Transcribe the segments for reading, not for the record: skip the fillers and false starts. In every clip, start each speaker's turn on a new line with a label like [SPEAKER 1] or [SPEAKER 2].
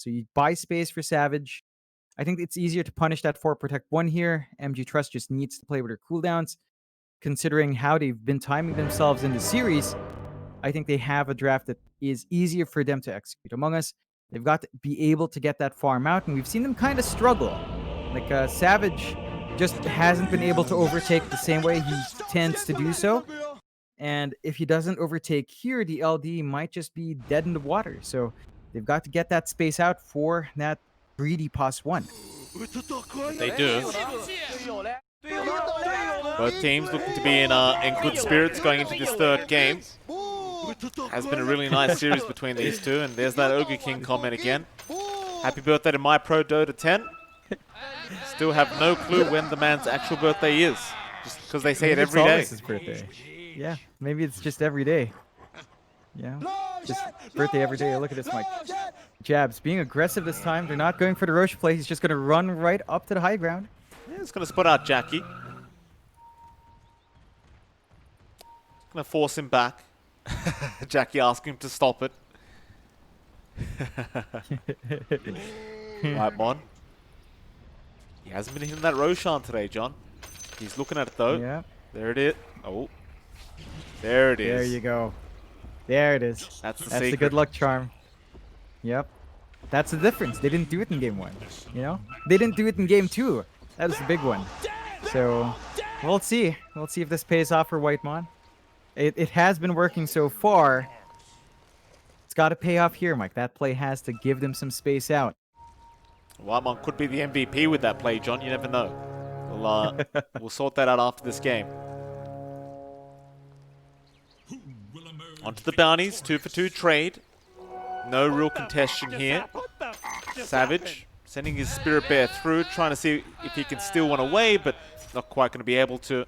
[SPEAKER 1] So you buy space for Savage. I think it's easier to punish that 4 Protect 1 here. MG Trust just needs to play with her cooldowns. Considering how they've been timing themselves in the series, I think they have a draft that is easier for them to execute. Among Us, they've got to be able to get that farm out, and we've seen them kind of struggle. Like, Savage just hasn't been able to overtake the same way he tends to do so. And if he doesn't overtake here, the LD might just be dead in the water. So they've got to get that space out for that greedy pos 1.
[SPEAKER 2] They do. Both teams looking to be in good spirits going into this third game. Has been a really nice series between these two, and there's that Ogre King comment again. Happy birthday to my pro Dota 10. Still have no clue when the man's actual birthday is, just because they say it every day.
[SPEAKER 1] His birthday. Yeah, maybe it's just every day. Yeah, just birthday every day. Look at this, Mike. Jabs being aggressive this time. They're not going for the Roche play. He's just going to run right up to the high ground.
[SPEAKER 2] Yeah, he's going to spot out Jackie. Going to force him back. Jackie asking him to stop it. Right, Mon. He hasn't been hitting that Roshan today, John. He's looking at it, though.
[SPEAKER 1] Yeah.
[SPEAKER 2] There it is. Oh. There it is.
[SPEAKER 1] There you go. There it is.
[SPEAKER 2] That's the
[SPEAKER 1] That's
[SPEAKER 2] secret.
[SPEAKER 1] the good luck charm. Yep. That's the difference. They didn't do it in game 1. You know? They didn't do it in game 2. That was the big one. So, we'll see. We'll see if this pays off for Whitemon. It has been working so far. It's got to pay off here, Mike. That play has to give them some space out.
[SPEAKER 2] Whitemon could be the MVP with that play, John. You never know. We'll sort that out after this game. Onto the bounties. 2 for 2 trade. No real contestation here. Savage sending his Spirit Bear through, trying to see if he can steal one away, but not quite going to be able to.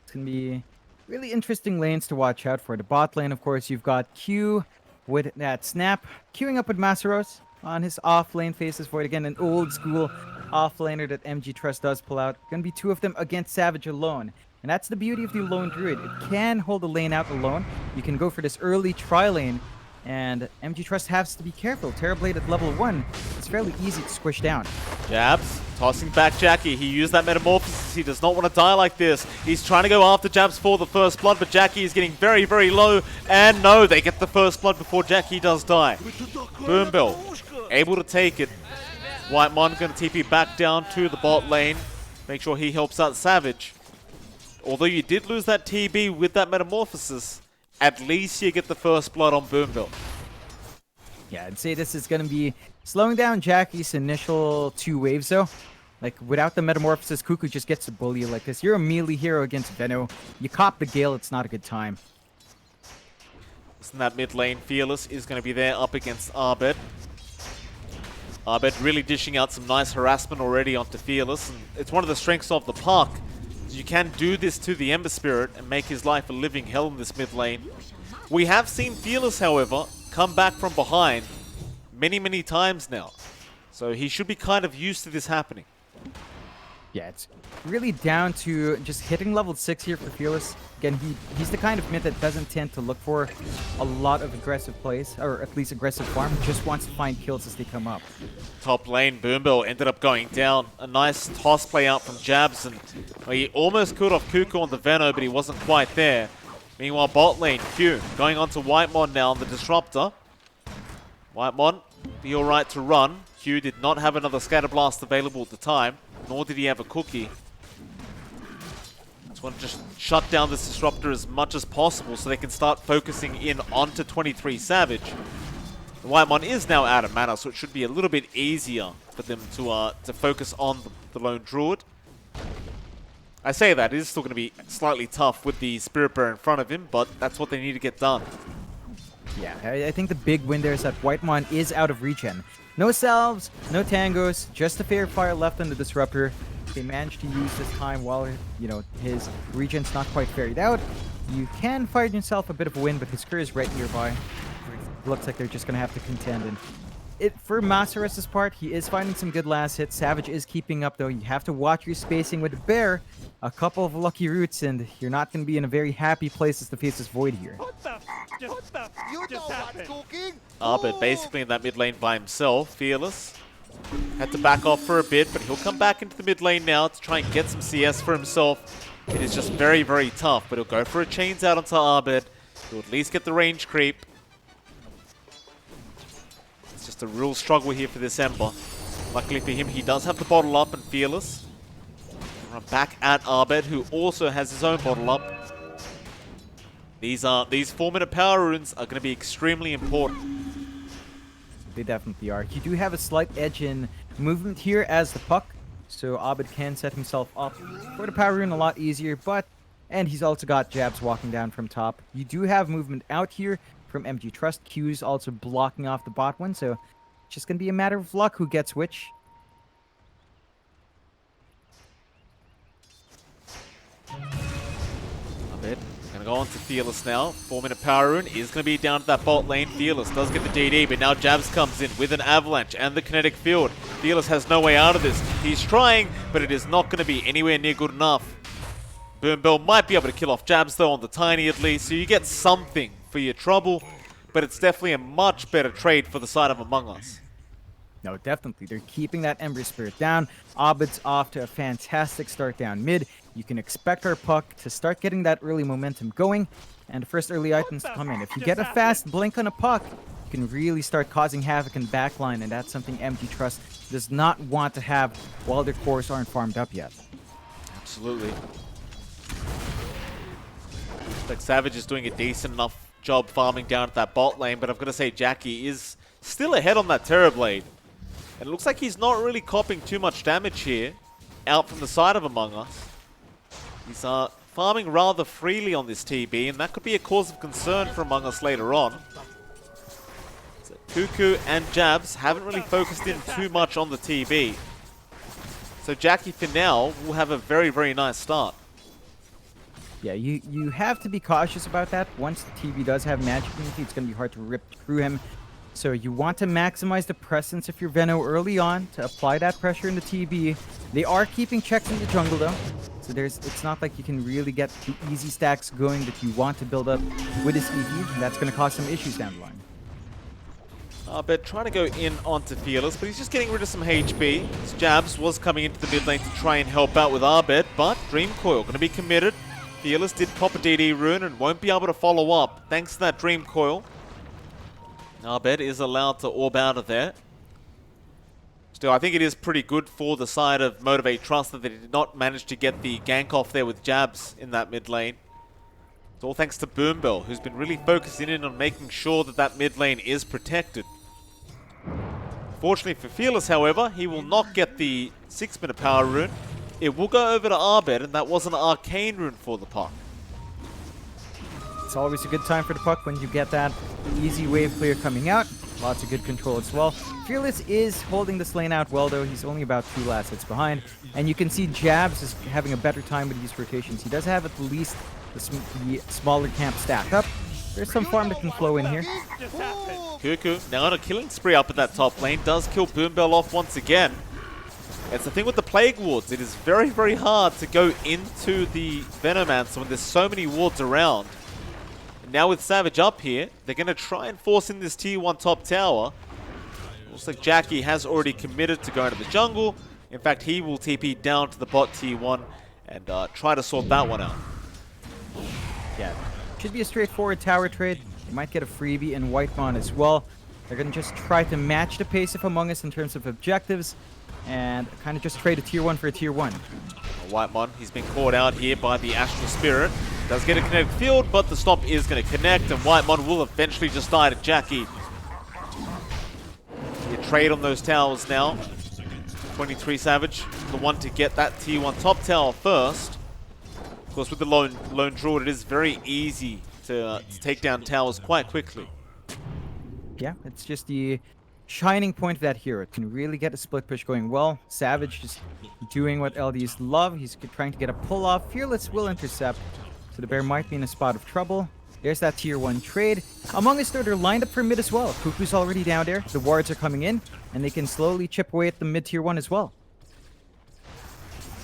[SPEAKER 1] It's going to be really interesting lanes to watch out for. The bot lane, of course, you've got Q with that snap, queuing up with Masaros on his off lane faces for it. Again, an old school off laner that MG Trust does pull out. Going to be 2 of them against Savage alone. And that's the beauty of the Lone Druid. It can hold the lane out alone. You can go for this early tri-lane, and MG Trust has to be careful. Terrorblade at level 1, it's fairly easy to squish down.
[SPEAKER 2] Jabs, tossing back Jackie. He used that Metamorphosis. He does not want to die like this. He's trying to go after Jabs for the first blood, but Jackie is getting very, very low. And no, they get the first blood before Jackie does die. Boombill, able to take it. Whitemon going to TP back down to the bot lane. Make sure he helps out Savage. Although you did lose that TB with that Metamorphosis, at least you get the first blood on Boombill.
[SPEAKER 1] Yeah, I'd say this is going to be slowing down Jackie's initial 2 waves, though. Like, without the Metamorphosis, Cuckoo just gets to bully you like this. You're a melee hero against Venno. You cop the Gale, it's not a good time.
[SPEAKER 2] Listen, that mid lane, Fearless is going to be there up against Arbed. Arbed really dishing out some nice harassment already onto Fearless, and it's one of the strengths of the park. You can do this to the Ember Spirit and make his life a living hell in this mid lane. We have seen Fearless, however, come back from behind many, many times now. So he should be kind of used to this happening.
[SPEAKER 1] Yeah, it's really down to just hitting level 6 here for Fearless. Again, he's the kind of mid that doesn't tend to look for a lot of aggressive plays, or at least aggressive farm. He just wants to find kills as they come up.
[SPEAKER 2] Top lane, Boombill ended up going down. A nice toss play out from Jabs, and he almost killed off Cuckoo on the Venno, but he wasn't quite there. Meanwhile, bot lane, Q, going on to Whitemon now on the Disruptor. Whitemon, be alright to run. Q did not have another Scatter Blast available at the time, nor did he have a cookie. Just want to just shut down this Disruptor as much as possible so they can start focusing in onto 23 Savage. The Whitemon is now out of mana, so it should be a little bit easier for them to focus on the Lone Druid. I say that, it is still going to be slightly tough with the Spirit Bear in front of him, but that's what they need to get done.
[SPEAKER 1] Yeah, I think the big win there is that Whitemon is out of regen. No salves, no tangos, just a fair fire left on the Disruptor. They managed to use this time while, you know, his regen's not quite ferried out. You can find yourself a bit of a win, but his crew is right nearby. Looks like they're just going to have to contend and For Masares' part, he is finding some good last hits. Savage is keeping up, though. You have to watch your spacing with the Bear. A couple of lucky roots, and you're not going to be in a very happy place as to face this Void here.
[SPEAKER 2] Arbit basically in that mid lane by himself. Fearless had to back off for a bit, but he'll come back into the mid lane now to try and get some CS for himself. It is just very, very tough, but he'll go for a chains out onto Arbit. He'll at least get the range creep. It's just a real struggle here for this Ember. Luckily for him, he does have the bottle up and Fearless. Run back at Arbit, who also has his own bottle up. These 4-minute power runes are going to be extremely important.
[SPEAKER 1] They definitely are. You do have a slight edge in movement here as the puck, so Abed can set himself up for the power rune a lot easier, and he's also got jabs walking down from top. You do have movement out here from MG Trust. Q's also blocking off the bot one, so it's just going to be a matter of luck who gets which.
[SPEAKER 2] Abed going to go on to Fearless now. 4-minute power rune is going to be down to that bot lane. Fearless does get the DD, but now Jabs comes in with an avalanche and the kinetic field. Fearless has no way out of this. He's trying, but it is not going to be anywhere near good enough. Boombill might be able to kill off Jabs though on the Tiny at least, so you get something for your trouble, but it's definitely a much better trade for the side of Among Us.
[SPEAKER 1] No, definitely. They're keeping that Ember Spirit down. Abed's off to a fantastic start down mid. You can expect our puck to start getting that early momentum going, and the first early items to come in. If you get a fast blink on a puck, you can really start causing havoc in backline, and that's something MG Trust does not want to have while their cores aren't farmed up yet.
[SPEAKER 2] Absolutely. Like Savage is doing a decent enough job farming down at that bot lane, but I've got to say Jackie is still ahead on that Terrorblade. And it looks like he's not really copping too much damage here out from the side of Among Us. He's farming rather freely on this TB, and that could be a cause of concern for Among Us later on. So Cuckoo and Jabs haven't really focused in too much on the TB. So Jackie, for now, will have a very, very nice start.
[SPEAKER 1] Yeah, you have to be cautious about that. Once the TB does have magic immunity, it's going to be hard to rip through him. So you want to maximize the presence of your Veno early on to apply that pressure in the TB. They are keeping checks in the jungle though. So it's not like you can really get the easy stacks going that you want to build up with this EV. And that's going to cause some issues down the line.
[SPEAKER 2] Abed trying to go in onto Fearless, but he's just getting rid of some HP. His Jabs was coming into the mid lane to try and help out with Abed, but Dream Coil going to be committed. Fearless did pop a DD rune and won't be able to follow up thanks to that Dream Coil. Abed is allowed to orb out of there. Still, I think it is pretty good for the side of Motivate Trust that they did not manage to get the gank off there with Jabs in that mid lane. It's all thanks to Boombill, who's been really focusing in on making sure that that mid lane is protected. Fortunately for Fearless, however, he will not get the 6-minute power rune. It will go over to Abed, and that was an arcane rune for the puck.
[SPEAKER 1] It's always a good time for the puck when you get that easy wave clear coming out. Lots of good control as well. Fearless is holding this lane out well, though. He's only about 2 last hits behind. And you can see Jabs is having a better time with these rotations. He does have at least the smaller camp stacked up. There's some farm that can flow in here.
[SPEAKER 2] Cuckoo now on a killing spree up at that top lane. Does kill Boombill off once again. It's the thing with the Plague Wards. It is very, very hard to go into the Venomancer when there's so many wards around. Now with Savage up here, they're going to try and force in this tier 1 top tower. Looks like Jackie has already committed to going to the jungle. In fact, he will TP down to the bot tier 1 and try to sort that one out.
[SPEAKER 1] Yeah, should be a straightforward tower trade. You might get a freebie in Whitemon as well. They're going to just try to match the pace of Among Us in terms of objectives and kind of just trade a tier 1 for a tier 1.
[SPEAKER 2] Whitemon, he's been caught out here by the Astral Spirit. Does get a kinetic field, but the stop is going to connect, and Whitemon will eventually just die to Jackie. You trade on those towers now. 23 Savage, the one to get that tier 1 top tower first. Of course, with the lone Druid, it is very easy to take down towers quite quickly.
[SPEAKER 1] Yeah, it's just the shining point of that hero. It can really get a split push going well. Savage just doing what LDs love. He's trying to get a pull off. Fearless will intercept. So the bear might be in a spot of trouble. There's that tier 1 trade. Among Us, though, they're lined up for mid as well. Cuckoo's already down there. The wards are coming in, and they can slowly chip away at the mid tier 1 as well.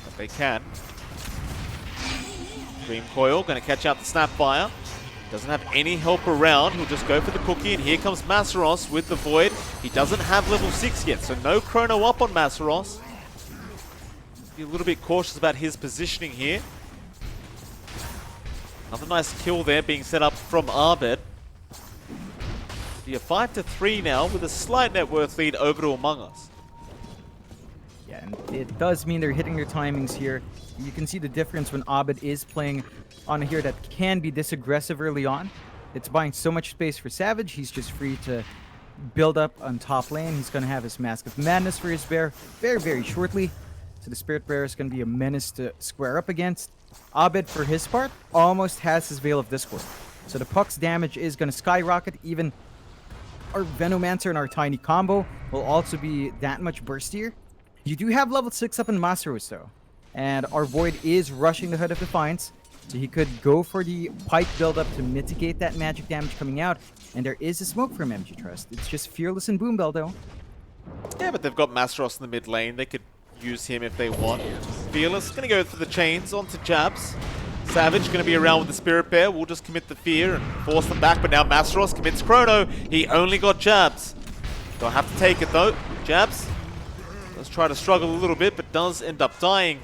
[SPEAKER 2] But they can. Dream Coil going to catch out the Snapfire. Doesn't have any help around. He'll just go for the cookie, and here comes Masaros with the Void. He doesn't have level 6 yet, so no chrono up on Masaros. Be a little bit cautious about his positioning here. Another nice kill there being set up from Abed. Be a 5-3 now with a slight net worth lead over to Among Us.
[SPEAKER 1] Yeah, and it does mean they're hitting their timings here. You can see the difference when Abed is playing on a hero that can be this aggressive early on. It's buying so much space for Savage. He's just free to build up on top lane. He's going to have his Mask of Madness for his bear very, very shortly. So the Spirit Bearer is going to be a menace to square up against. Abed, for his part, almost has his Veil of Discord. So the Puck's damage is going to skyrocket. Even our Venomancer and our Tiny combo will also be that much burstier. You do have level 6 up in Masaros, though. And our Void is rushing the Hood of Defiance. So he could go for the Pike buildup to mitigate that magic damage coming out. And there is a smoke from MG Trust. It's just Fearless and Boom Bell, though.
[SPEAKER 2] Yeah, but they've got Masaros in the mid lane. They could use him if they want. Fearless going to go for the chains onto Jabs. Savage going to be around with the Spirit Bear. We'll just commit the fear and force them back. But now Masaros commits Chrono. He only got Jabs. Don't have to take it, though. Jabs does try to struggle a little bit, but does end up dying.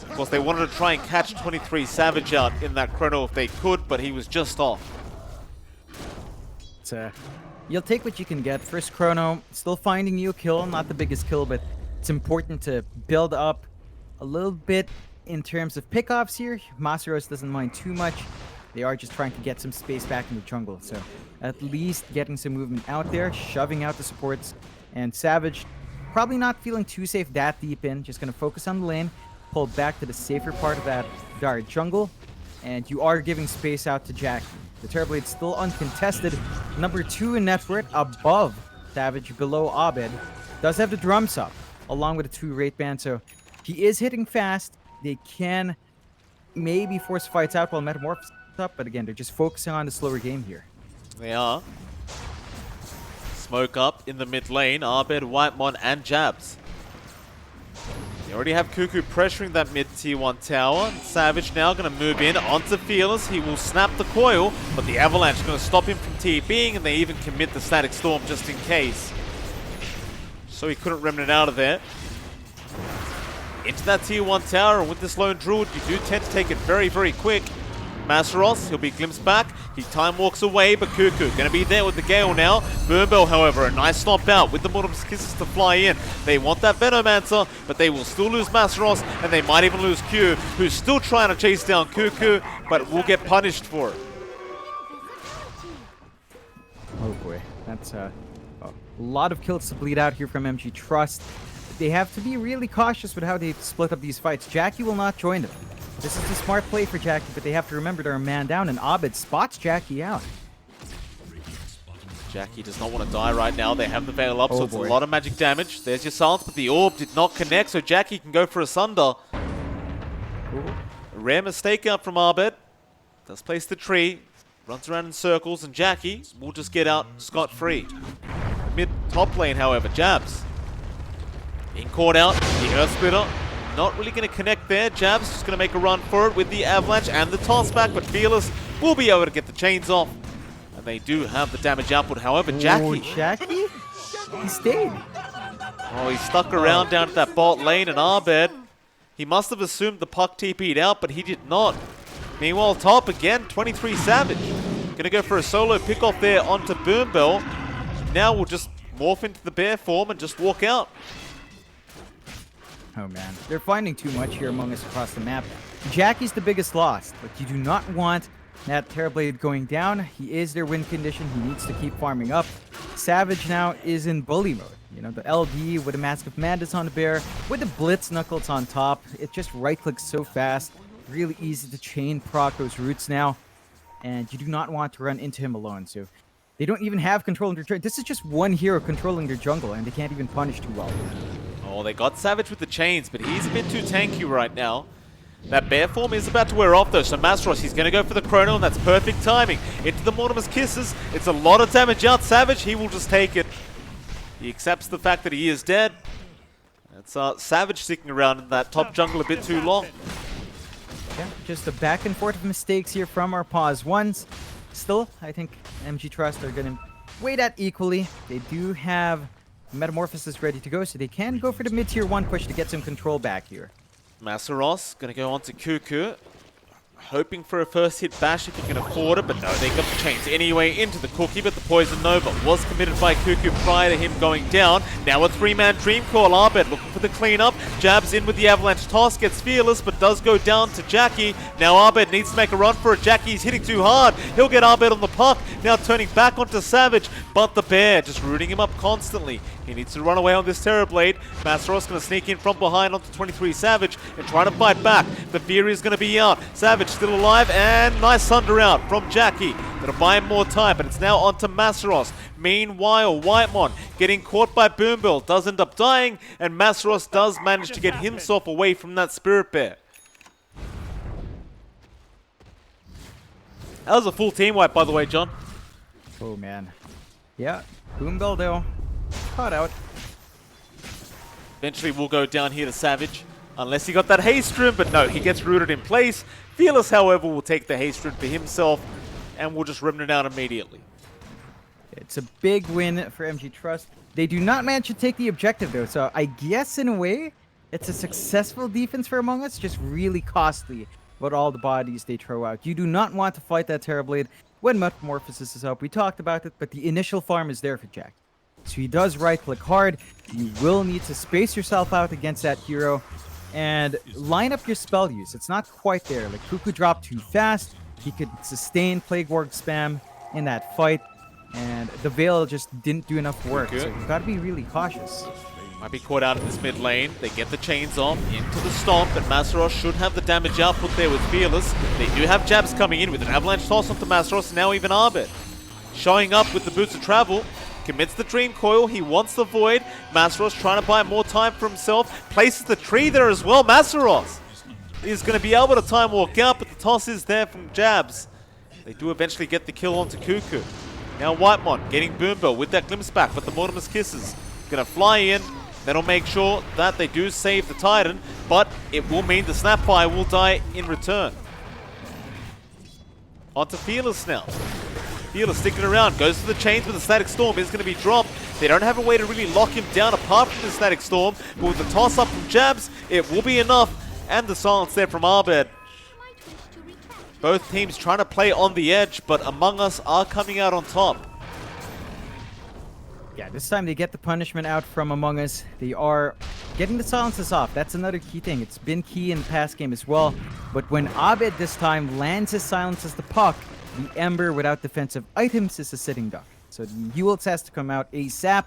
[SPEAKER 2] Of course, they wanted to try and catch 23 Savage out in that Chrono if they could, but he was just off.
[SPEAKER 1] You'll take what you can get. First Chrono, still finding you a kill. Not the biggest kill, but it's important to build up a little bit in terms of pickoffs here. Masaros doesn't mind too much. They are just trying to get some space back in the jungle. So at least getting some movement out there, shoving out the supports. And Savage, probably not feeling too safe that deep in. Just going to focus on the lane. Pull back to the safer part of that Dire jungle, and you are giving space out to Jackie. The Terrorblade's still uncontested. Number 2 in net worth, above Savage, below Abed. Does have the drums up, along with the 2 Wraith Band, so he is hitting fast. They can maybe force fights out while Metamorphosis is up, but again, they're just focusing on the slower game here.
[SPEAKER 2] They are. Smoke up in the mid lane, Abed, Whitemon, and Jabs. They already have Cuckoo pressuring that mid tier 1 tower. Savage now going to move in onto Fearless. He will snap the coil, but the Avalanche is going to stop him from TPing, and they even commit the Static Storm just in case. So he couldn't remnant out of there. Into that tier 1 tower, and with this lone Druid, you do tend to take it very, very quick. Masaros, he'll be glimpsed back. He time walks away, but Cuckoo going to be there with the Gale now. Burnbell, however, a nice stomp out with the Mortem's Kisses to fly in. They want that Venomancer, but they will still lose Masaros, and they might even lose Q, who's still trying to chase down Cuckoo, but will get punished for it.
[SPEAKER 1] Oh boy, that's a lot of kills to bleed out here from MG Trust. They have to be really cautious with how they split up these fights. Jackie will not join them. This is a smart play for Jackie, but they have to remember they're a man down, and Abed spots Jackie out.
[SPEAKER 2] Jackie does not want to die right now. They have the Veil up, so it's a lot of magic damage. There's your silence, but the orb did not connect, so Jackie can go for a Sunder. A rare mistake out from Abed. Does place the tree, runs around in circles, and Jackie will just get out scot-free. Mid-top lane, however, Jabs. Being caught out, the Earth Splitter. Not really going to connect there. Jabs just going to make a run for it with the Avalanche and the toss back, but Fearless will be able to get the chains off. And they do have the damage output. However, Jackie...
[SPEAKER 1] Jackie? He stayed.
[SPEAKER 2] Oh, he stuck around down at that bot lane, and Abed, he must have assumed the puck TP'd out, but he did not. Meanwhile, top again, 23 Savage. Going to go for a solo pick-off there onto Burnbell. Now we'll just morph into the bear form and just walk out.
[SPEAKER 1] Oh man, they're finding too much here among us across the map. Jackie's the biggest loss, but you do not want that Terrorblade going down. He is their win condition. He needs to keep farming up. Savage now is in bully mode. You know, the LD with a Mask of Madness on the bear, with the Blitz Knuckles on top. It just right-clicks so fast. Really easy to chain proc those roots now. And you do not want to run into him alone. So they don't even have control of their trade. This is just one hero controlling their jungle, and they can't even punish too well.
[SPEAKER 2] Oh, they got Savage with the chains, but he's a bit too tanky right now. That bear form is about to wear off though, so Masteros, he's going to go for the Chrono, and that's perfect timing. Into the Mortimer's Kisses. It's a lot of damage out. Savage, he will just take it. He accepts the fact that he is dead. It's Savage sticking around in that top jungle a bit too long.
[SPEAKER 1] Yeah, just a back and forth of mistakes here from our pause ones. Still, I think MG Trust are going to weigh that equally. They do have Metamorphosis ready to go, so they can go for the mid-tier 1 push to get some control back here.
[SPEAKER 2] Masaros going to go on to Cuckoo. Hoping for a first hit bash if he can afford it, but no, they got the chains anyway into the cookie, but the Poison Nova was committed by Cuckoo prior to him going down. Now a 3-man Dream Call. Arbed looking for the cleanup. Jabs in with the Avalanche Toss, gets Fearless, but does go down to Jackie. Now Arbed needs to make a run for it. Jackie's hitting too hard. He'll get Arbed on the puck. Now turning back onto Savage, but the Bear just rooting him up constantly. He needs to run away on this Terrorblade. Masteros going to sneak in from behind onto 23 Savage and try to fight back. The Fury is going to be out. Savage still alive, and nice Thunder out from Jackie. Going to buy him more time, but it's now onto Masteros. Meanwhile, Whitemon getting caught by Boombill does end up dying, and Masteros does manage to get himself away from that Spirit Bear. That was a full team wipe, by the way, John.
[SPEAKER 1] Oh, man. Yeah, Boombill, though, caught out.
[SPEAKER 2] Eventually, we'll go down here to Savage. Unless he got that haste rune, but no, he gets rooted in place. Fearless, however, will take the haste rune for himself, and we'll just Remnant out immediately.
[SPEAKER 1] It's a big win for MG Trust. They do not manage to take the objective, though, so I guess, in a way, it's a successful defense for Among Us, just really costly with all the bodies they throw out. You do not want to fight that Terrorblade when Metamorphosis is up. We talked about it, but the initial farm is there for Jack. So he does right-click hard. You will need to space yourself out against that hero and line up your spell use. It's not quite there. Like, Cuckoo dropped too fast. He could sustain Plague Ward spam in that fight, and the Veil just didn't do enough work. So you've got to be really cautious.
[SPEAKER 2] Might be caught out in this mid lane. They get the chains off into the stomp, and Masteros should have the damage output there with Fearless. They do have jabs coming in with an Avalanche Toss onto Masteros, and now even Arbed. Showing up with the Boots of Travel. Commits the Dream Coil, he wants the Void. Masteros trying to buy more time for himself. Places the tree there as well. Masteros is going to be able to time walk out, but the toss is there from Jabs. They do eventually get the kill onto Cuckoo. Now Whitemon getting Boombill with that glimpse back, but the Mortimer's Kisses going to fly in. That'll make sure that they do save the Titan, but it will mean the Snapfire will die in return. Onto Fearless now. Fearless sticking around, goes for the chains with the Static Storm, is going to be dropped. They don't have a way to really lock him down apart from the Static Storm, but with the toss up from Jabs, it will be enough, and the silence there from Arbed. Both teams trying to play on the edge, but Among Us are coming out on top.
[SPEAKER 1] Yeah, this time they get the punishment out from Among Us. They are getting the silences off. That's another key thing. It's been key in the past game as well, but when Arbed this time lands his silence as the puck, the Ember without defensive items is a sitting duck. So the Yules has to come out ASAP.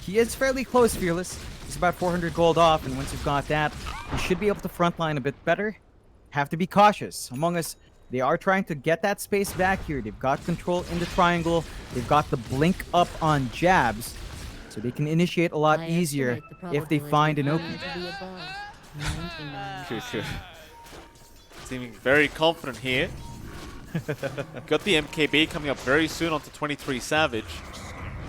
[SPEAKER 1] He is fairly close, Fearless. He's about 400 gold off, and once you've got that, you should be able to frontline a bit better. Have to be cautious. Among Us, they are trying to get that space back here. They've got control in the triangle. They've got the blink up on Jabs, so they can initiate a lot easier if they find an opening.
[SPEAKER 2] Seeming very confident here. Got the MKB coming up very soon onto 23 Savage.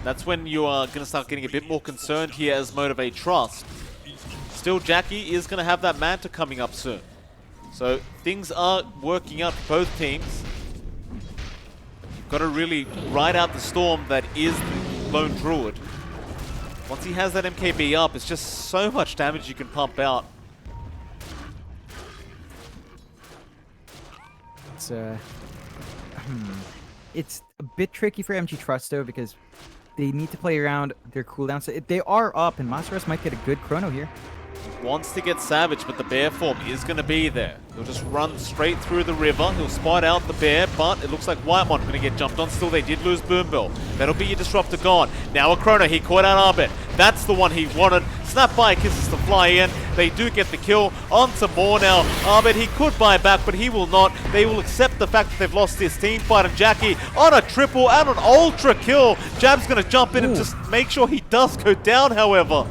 [SPEAKER 2] That's when you are going to start getting a bit more concerned here as Motivate Trust. Still, Jackie is going to have that Manta coming up soon. So things are working out for both teams. You've got to really ride out the storm that is the Lone Druid. Once he has that MKB up, it's just so much damage you can pump out.
[SPEAKER 1] It's a bit tricky for MG Trust, though, because they need to play around their cooldowns. So they are up, and Masteros might get a good chrono here.
[SPEAKER 2] Wants to get Savage, but the bear form is going to be there. He'll just run straight through the river. He'll spot out the bear, but it looks like Whitemon going to get jumped on. Still, they did lose Boombill. That'll be your Disruptor gone. Now a chrono. He caught out Arbed. That's the one he wanted. Snapfire Kisses to fly in. They do get the kill. On to more now. Arbed, he could buy back, but he will not. They will accept the fact that they've lost this team fight. And Jackie on a triple and an ultra kill. Jab's going to jump in and just make sure he does go down, however.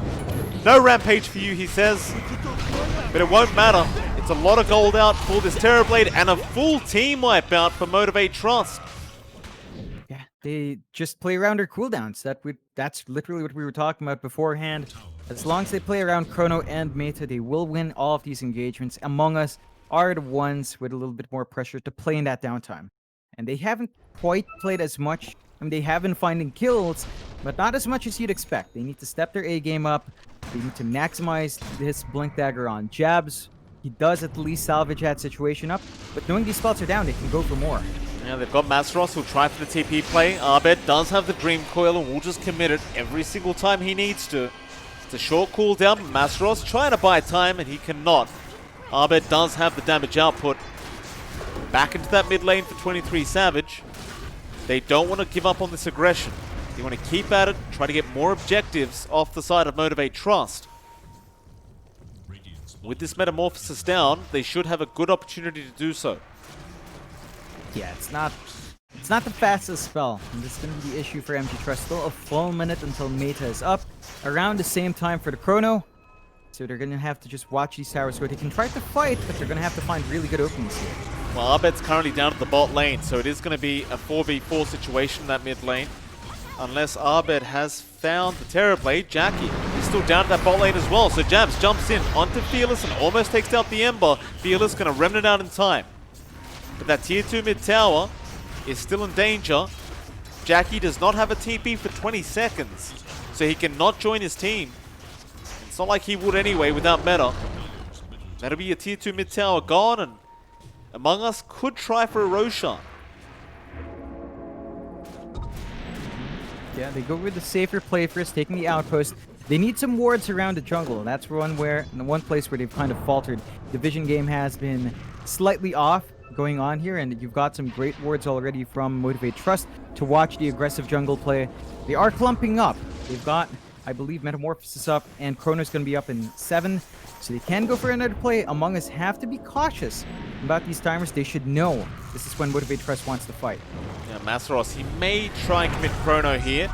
[SPEAKER 2] No rampage for you, he says. But it won't matter. It's It's a lot of gold out for this Terrorblade and a full team wipe out for Motivate Trust.
[SPEAKER 1] Yeah, they just play around their cooldowns. That's literally what we were talking about beforehand. As long as they play around Chrono and Meta, they will win all of these engagements. Among Us are the ones with a little bit more pressure to play in that downtime. And they haven't quite played as much. I mean, they have been finding kills, but not as much as you'd expect. They need to step their A game up. They need to maximize this Blink Dagger on Jabs. He does at least salvage that situation up, but knowing these spots are down, they can go for more.
[SPEAKER 2] Yeah, they've got Masros who'll try for the TP play. Abed does have the Dream Coil and will just commit it every single time he needs to. It's a short cooldown, but Masros trying to buy time and he cannot. Abed does have the damage output. Back into that mid lane for 23 Savage. They don't want to give up on this aggression. They want to keep at it, try to get more objectives off the side of Motivate Trust. With this Metamorphosis down, they should have a good opportunity to do so.
[SPEAKER 1] Yeah, it's not the fastest spell, and this is going to be the issue for MG Trust. Still a full minute until Meta is up, around the same time for the Chrono. So they're going to have to just watch these towers go. They can try to fight, but they're going to have to find really good openings here.
[SPEAKER 2] Well, Abed's currently down at the bot lane, so it is going to be a 4v4 situation in that mid lane. Unless Abed has found the Terrorblade, Jackie is still down at that bot lane as well. So Jabs jumps in onto Fearless and almost takes out the Ember. Fearless going to remnant out in time. But that tier 2 mid tower is still in danger. Jackie does not have a TP for 20 seconds, so he cannot join his team. It's not like he would anyway without meta. That'll be a tier 2 mid tower gone, and Among Us could try for a Roshan.
[SPEAKER 1] Yeah, they go with the safer play first, taking the outpost. They need some wards around the jungle. That's one place where they've kind of faltered. The vision game has been slightly off going on here, and you've got some great wards already from Motivate Trust to watch the aggressive jungle play. They are clumping up. They've got, I believe, Metamorphosis up, and Chrono's going to be up in 7. So they can go for another play. Among Us have to be cautious about these timers. They should know this is when Motivate Trust wants to fight.
[SPEAKER 2] Yeah, Masros, he may try and commit Chrono here.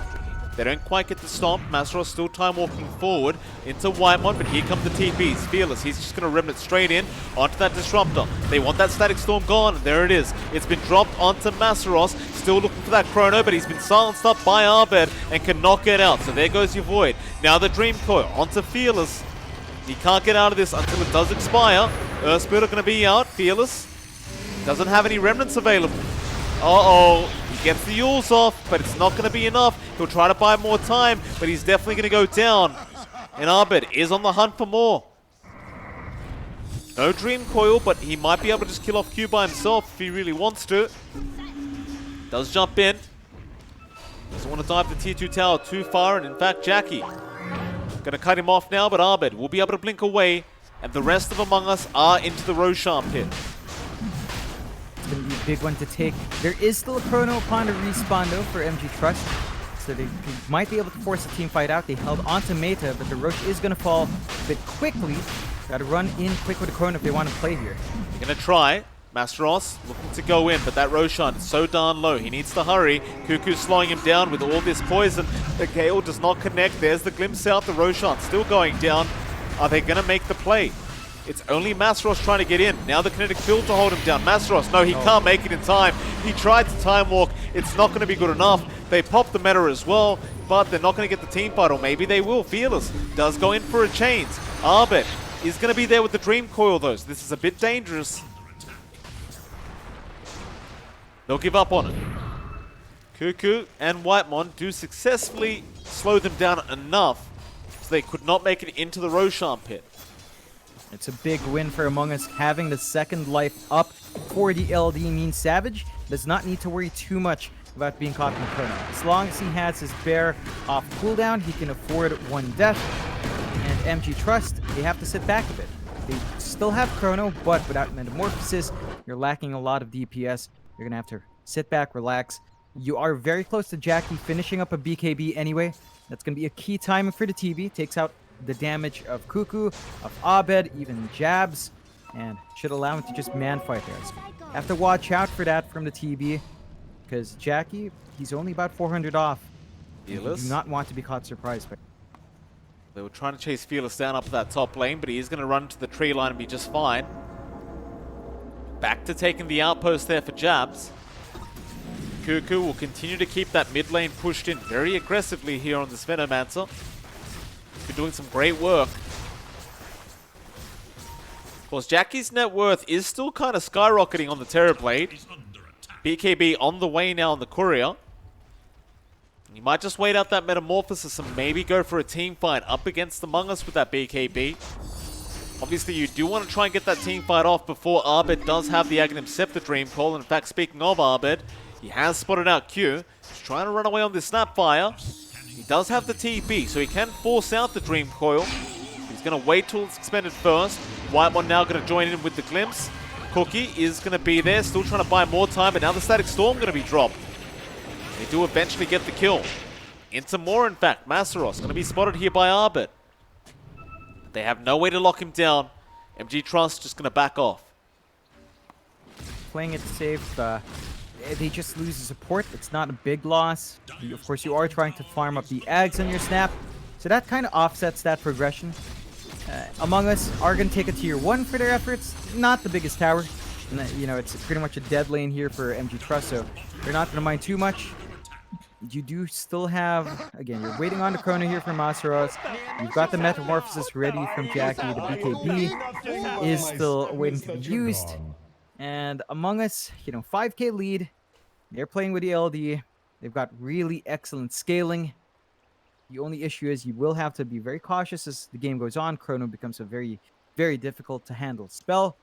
[SPEAKER 2] They don't quite get the stomp. Masros still time walking forward into Whitemon, but here come the TPs. Fearless, he's just going to remnant straight in onto that Disruptor. They want that Static Storm gone, and there it is. It's been dropped onto Masros, still looking for that Chrono, but he's been silenced up by Abed and cannot get out. So there goes your Void. Now the Dream Coil onto Fearless. He can't get out of this until it does expire. Earthspirit are going to be out. Fearless doesn't have any remnants available. Uh-oh. He gets the Yules off, but it's not going to be enough. He'll try to buy more time, but he's definitely going to go down. And Abed is on the hunt for more. No Dream Coil, but he might be able to just kill off Q by himself if he really wants to. Does jump in. Doesn't want to dive the tier 2 tower too far, and in fact, Jackie gonna cut him off now, but Abed will be able to blink away, and the rest of Among Us are into the Roshan pit.
[SPEAKER 1] It's gonna be a big one to take. There is still a Chrono upon a respawn though for MG Trust, so they might be able to force a team fight out. They held onto Meta, but the Rosh is gonna fall a bit quickly. Gotta run in quick with the Chrono if they want to play here.
[SPEAKER 2] They're gonna try. Masros looking to go in, but that Roshan is so darn low. He needs to hurry. Cuckoo's slowing him down with all this poison. The Gale does not connect. There's the glimpse out. The Roshan still going down. Are they going to make the play? It's only Masros trying to get in. Now the kinetic field to hold him down. Masros, no, he can't make it in time. He tried to time walk. It's not going to be good enough. They pop the meta as well, but they're not going to get the team fight, or maybe they will. Fearless does go in for a chains. Abed is going to be there with the Dream Coil, though, so this is a bit dangerous. They'll give up on it. Cuckoo and Whitemon do successfully slow them down enough so they could not make it into the Roshan pit.
[SPEAKER 1] It's a big win for Among Us. Having the second life up for the LD means Savage does not need to worry too much about being caught in the Chrono. As long as he has his bear off cooldown, he can afford one death. And MG Trust, they have to sit back a bit. They still have Chrono, but without Metamorphosis, you're lacking a lot of DPS. You're going to have to sit back, relax. You are very close to Jackie finishing up a BKB anyway. That's going to be a key timing for the TB. Takes out the damage of Cuckoo, of Abed, even Jabs, and should allow him to just man-fight there. So have to watch out for that from the TB, because Jackie, he's only about 400 off.
[SPEAKER 2] Fearless.
[SPEAKER 1] You do not want to be caught surprised by.
[SPEAKER 2] They were trying to chase Fearless down up that top lane, but he is going to run to the tree line and be just fine. back to taking the outpost there for Jabs. Cuckoo will continue to keep that mid lane pushed in very aggressively here on this Venomancer. He's been doing some great work. Of course, Jackie's net worth is still kind of skyrocketing on the Terrorblade. BKB on the way now on the Courier. You might just wait out that Metamorphosis and maybe go for a team fight up against Among Us with that BKB. Obviously, you do want to try and get that team fight off before Arbed does have the Aghanim Scepter Dream Call. In fact, speaking of Arbed, he has spotted out Q. He's trying to run away on this Snapfire. He does have the TP, so he can force out the Dream Coil. He's going to wait till it's expended first. White one now going to join in with the Glimpse. Cookie is going to be there, still trying to buy more time, but now the Static Storm going to be dropped. They do eventually get the kill. Into more, in fact. Masaros going to be spotted here by Arbed. They have no way to lock him down. MG Trust just going to back off.
[SPEAKER 1] Playing it safe, they just lose the support. It's not a big loss. Of course, you are trying to farm up the Ags on your snap, so that kind of offsets that progression. Among Us are going to take a tier 1 for their efforts. Not the biggest tower. And, you know, it's pretty much a dead lane here for MG Trust, so they're not going to mind too much. You do still have, again, you're waiting on the Chrono here from Masaros. You've got the Metamorphosis ready from Jackie. The BKB is still waiting to be used. And Among Us, you know, 5k lead. They're playing with the LD. They've got really excellent scaling. The only issue is you will have to be very cautious as the game goes on. Chrono becomes a very, very difficult to handle spell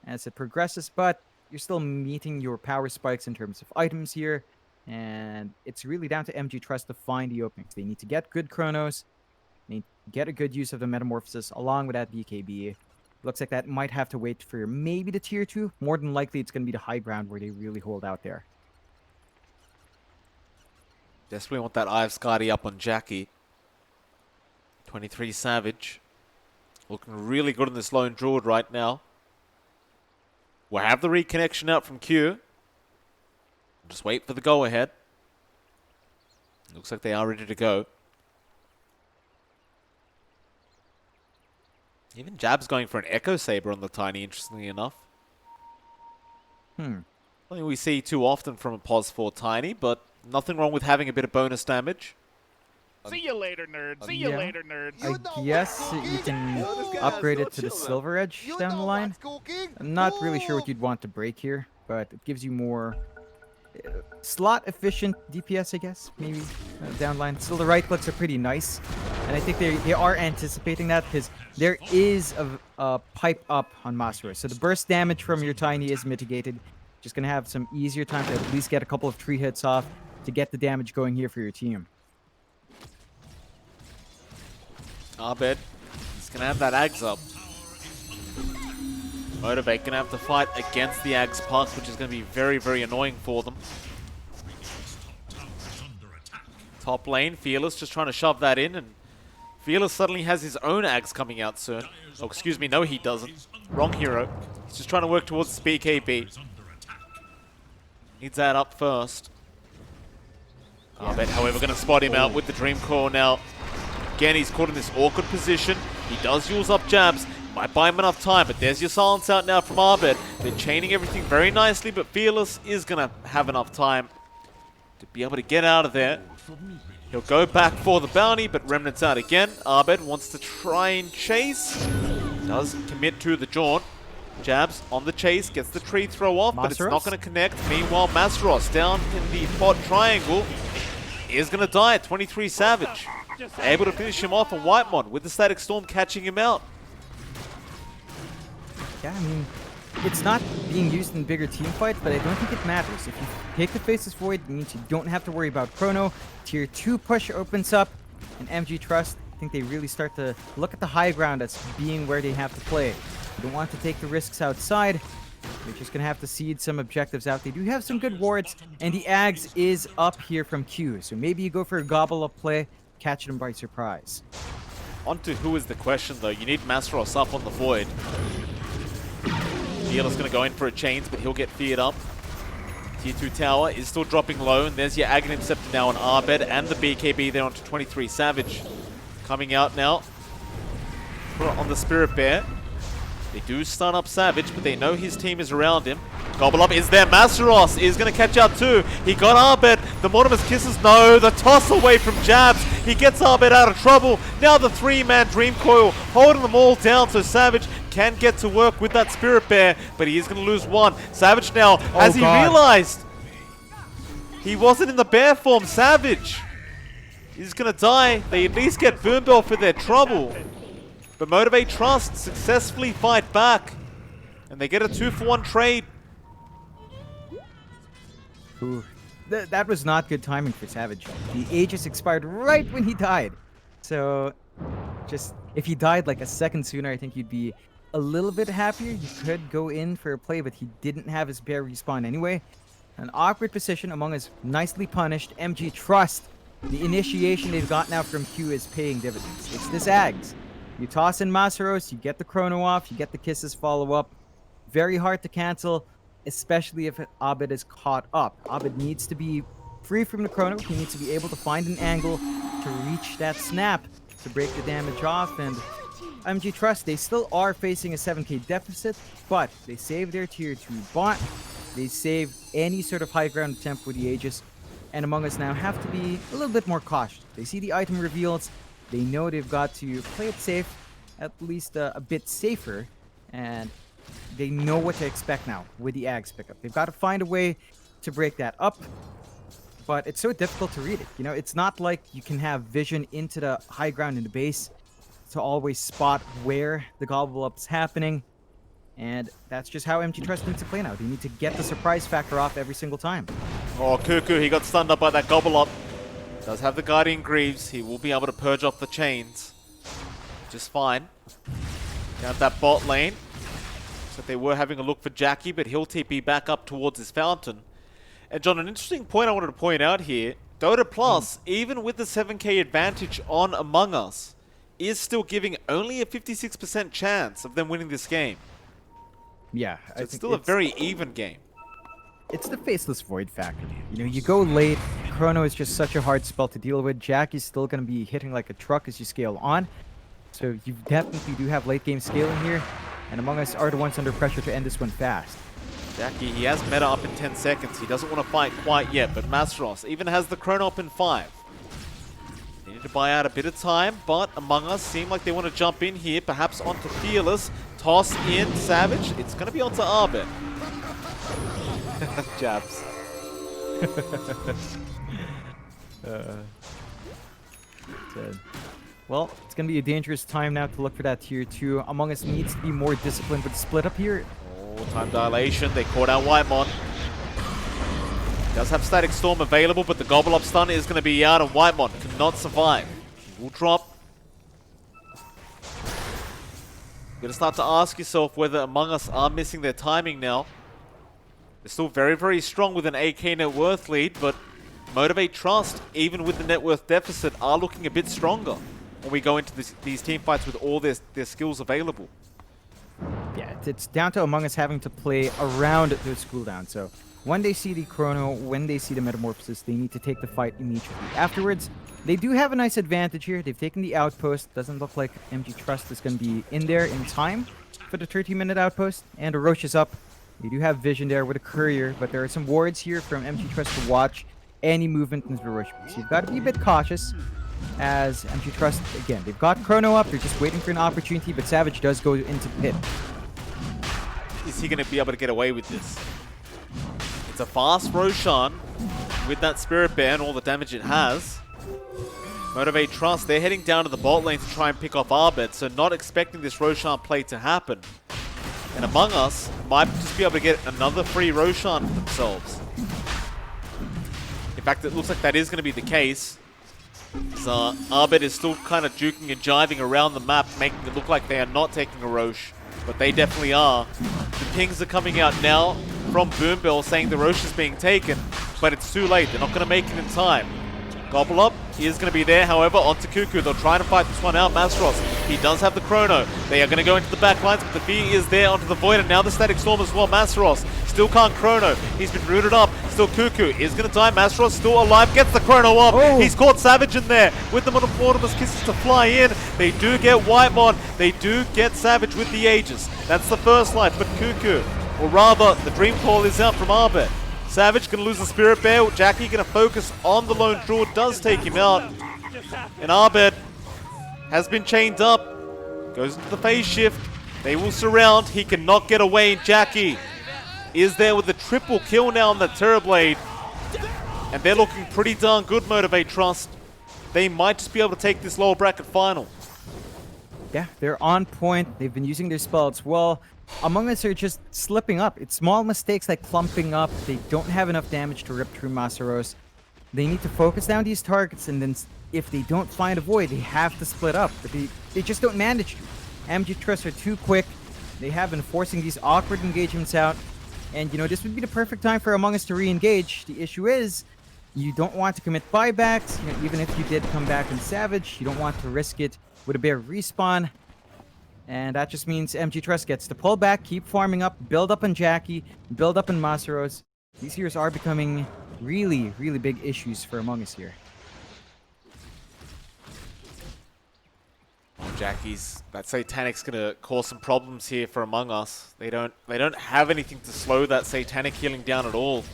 [SPEAKER 1] as it progresses, but you're still meeting your power spikes in terms of items here. And it's really down to MG Trust to find the openings. They need to get good Chronos. They need to get a good use of the Metamorphosis along with that BKB. Looks like that might have to wait for maybe the tier 2. More than likely, it's going to be the high ground where they really hold out there.
[SPEAKER 2] Desperately want that Eye of Skadi up on Jackie. 23 Savage. Looking really good in this lone Druid right now. We'll have the reconnection out from Q. Just wait for the go-ahead. Looks like they are ready to go. Even Jab's going for an Echo Saber on the Tiny, interestingly enough. Something we see too often from a Pos 4 Tiny, but nothing wrong with having a bit of bonus damage.
[SPEAKER 3] See you later, nerd. See you later, nerd.
[SPEAKER 1] I guess you can upgrade it to the Silver Edge down the line. I'm not really sure what you'd want to break here, but it gives you more slot-efficient DPS, I guess, maybe, down the line. Still, the right-clicks are pretty nice, and I think they are anticipating that because there is a pipe up on Masaros. So the burst damage from your Tiny is mitigated. Just going to have some easier time to at least get a couple of tree hits off to get the damage going here for your team.
[SPEAKER 2] Arbed is going to have that Ags up. Motivate going to have to fight against the Ags Puck, which is going to be very, very annoying for them. Top lane, Fearless just trying to shove that in, and Fearless suddenly has his own Ags coming out soon. Oh, excuse me, no he doesn't. Wrong hero. He's just trying to work towards the BKB. Needs that up first. Arbed, however, going to spot him out with the Dream Core now. Again, he's caught in this awkward position. He does use up jabs. Might buy him enough time, but there's your silence out now from Arbed. They're chaining everything very nicely, but Fearless is going to have enough time to be able to get out of there. He'll go back for the bounty, but Remnant's out again. Arbed wants to try and chase. Does commit to the jaunt. Jabs on the chase, gets the tree throw off, but it's not going to connect. Meanwhile, Masaros down in the pot triangle is going to die at 23 Savage. Able to finish him off on Whitemon with the Static Storm catching him out.
[SPEAKER 1] Yeah, I mean, it's not being used in bigger team fights, but I don't think it matters. If you take the Faceless Void, it means you don't have to worry about Chrono. Tier 2 push opens up, and MG Trust, I think they really start to look at the high ground as being where they have to play. You don't want to take the risks outside. They're just going to have to seed some objectives out. They do have some good wards, and the Ags is up here from Q. So maybe you go for a gobble up play, catch them by surprise.
[SPEAKER 2] On to who is the question, though. You need Masaros up on the Void. Fearless going to go in for a chains, but he'll get feared up. Tier 2 tower is still dropping low, and there's your Aghanim Scepter now on Arbed and the BKB there onto 23 Savage. Coming out now on the Spirit Bear. They do stun up Savage, but they know his team is around him. Gobble up is there. Masteros is going to catch out too. He got Arbet. The Mortimer's Kisses. No, the toss away from Jabs. He gets Arbet out of trouble. Now the 3-man Dream Coil holding them all down, so Savage can get to work with that Spirit Bear, but he is going to lose one. Savage now, as he realized he wasn't in the bear form, Savage is going to die. They at least get Boom Bell for their trouble. But Motivate Trust successfully fight back, and they get a 2-for-1 trade.
[SPEAKER 1] Ooh, that was not good timing for Savage. The Aegis expired right when he died. So, just if he died like a second sooner, I think you'd be a little bit happier. You could go in for a play, but he didn't have his bear respawn anyway. An awkward position. Among Us nicely punished. MG Trust. The initiation they've got now from Q is paying dividends. It's this Ags. You toss in Masaros, you get the chrono off, you get the kisses follow-up. Very hard to cancel, especially if Abed is caught up. Abed needs to be free from the chrono. He needs to be able to find an angle to reach that snap to break the damage off. And MG Trust, they still are facing a 7k deficit, but they save their tier 2 bot. They save any sort of high ground attempt with the Aegis. And Among Us now have to be a little bit more cautious. They see the item reveals. They know they've got to play it safe, at least a bit safer, and they know what to expect now with the Ags pickup. They've got to find a way to break that up, but it's so difficult to read it. You know, it's not like you can have vision into the high ground in the base to always spot where the gobble up's happening, and that's just how MG Trust needs to play now. They need to get the surprise factor off every single time.
[SPEAKER 2] Oh, Cuckoo, he got stunned up by that gobble up. Does have the Guardian Greaves. He will be able to purge off the chains just fine. Down that bot lane. So they were having a look for Jackie, but he'll TP back up towards his fountain. And John, an interesting point I wanted to point out here. Dota Plus, even with the 7k advantage on Among Us, is still giving only a 56% chance of them winning this game.
[SPEAKER 1] Yeah,
[SPEAKER 2] so it's still a very even game.
[SPEAKER 1] It's the Faceless Void factor. You know, you go late, Chrono is just such a hard spell to deal with. Jackie's still going to be hitting like a truck as you scale on. So you definitely do have late game scaling here. And Among Us are the ones under pressure to end this one fast.
[SPEAKER 2] Jackie, he has meta up in 10 seconds. He doesn't want to fight quite yet, but Masteros even has the Chrono up in 5. They need to buy out a bit of time, but Among Us seem like they want to jump in here, perhaps onto Fearless. Toss in Savage. It's going to be onto Arbet. Jabs.
[SPEAKER 1] Well, it's going to be a dangerous time now to look for that tier 2. Among Us needs to be more disciplined with the split up here.
[SPEAKER 2] Oh, time dilation. They caught out Whitemon. Does have Static Storm available, but the Gobble Up stun is going to be out, and Whitemon cannot survive. He will drop. You're going to start to ask yourself whether Among Us are missing their timing now. They're still very, very strong with an 8k net worth lead, but Motivate Trust, even with the net worth deficit, are looking a bit stronger when we go into these team fights with all their skills available.
[SPEAKER 1] Yeah, it's down to Among Us having to play around those cooldowns. So when they see the Chrono, when they see the Metamorphosis, they need to take the fight immediately. Afterwards, they do have a nice advantage here. They've taken the outpost. Doesn't look like MG Trust is going to be in there in time for the 30-minute outpost. And the Roche is up. You do have vision there with a courier, but there are some wards here from MG Trust to watch any movement into the Roche. So you've got to be a bit cautious as MG Trust, again, they've got Chrono up. They're just waiting for an opportunity, but Savage does go into pit.
[SPEAKER 2] Is he going to be able to get away with this? It's a fast Roshan with that Spirit Bear and all the damage it has. Motivate Trust, they're heading down to the bot lane to try and pick off Arbet, so not expecting this Roshan play to happen. And Among Us might just be able to get another free Roshan for themselves. In fact, it looks like that is going to be the case. So Arbet is still kind of juking and jiving around the map, making it look like they are not taking a Roche. But they definitely are. The pings are coming out now from Boombell saying the Roche is being taken. But it's too late. They're not going to make it in time. Gobble Up is going to be there, however, onto Cuckoo. They'll try to fight this one out. Masteros, he does have the Chrono. They are going to go into the back lines, but the fear is there onto the Void, and now the Static Storm as well. Masteros still can't chrono. He's been rooted up. Still Cuckoo is going to die. Masros still alive, gets the chrono up.
[SPEAKER 1] Oh.
[SPEAKER 2] He's caught Savage in there with the Monoportimus Kisses to fly in. They do get Whitemon. They do get Savage with the Aegis. That's the first life, but Cuckoo, or rather, the Dream Call is out from Arbet. Savage going to lose the Spirit Bear. Jackie going to focus on the Lone Draw, does take him out. And Arbet has been chained up. Goes into the phase shift. They will surround. He cannot get away. Jackie is there with a triple kill now on the Terrorblade. And they're looking pretty darn good, Motivate Trust. They might just be able to take this lower bracket final.
[SPEAKER 1] Yeah, they're on point. They've been using their spells well. Among Us are just slipping up. It's small mistakes like clumping up. They don't have enough damage to rip through Masaros. They need to focus down these targets, and then if they don't find a void, they have to split up. But they just don't manage to. MG Trust are too quick. They have been forcing these awkward engagements out. And, you know, this would be the perfect time for Among Us to re-engage. The issue is, you don't want to commit buybacks. You know, even if you did come back in Savage, you don't want to risk it with a bear respawn. And that just means MG Trust gets to pull back, keep farming up, build up on Jackie, build up on Masaros. These heroes are becoming really, really big issues for Among Us here.
[SPEAKER 2] Jackie's, that Satanic's gonna cause some problems here for Among Us. They don't have anything to slow that Satanic healing down at all.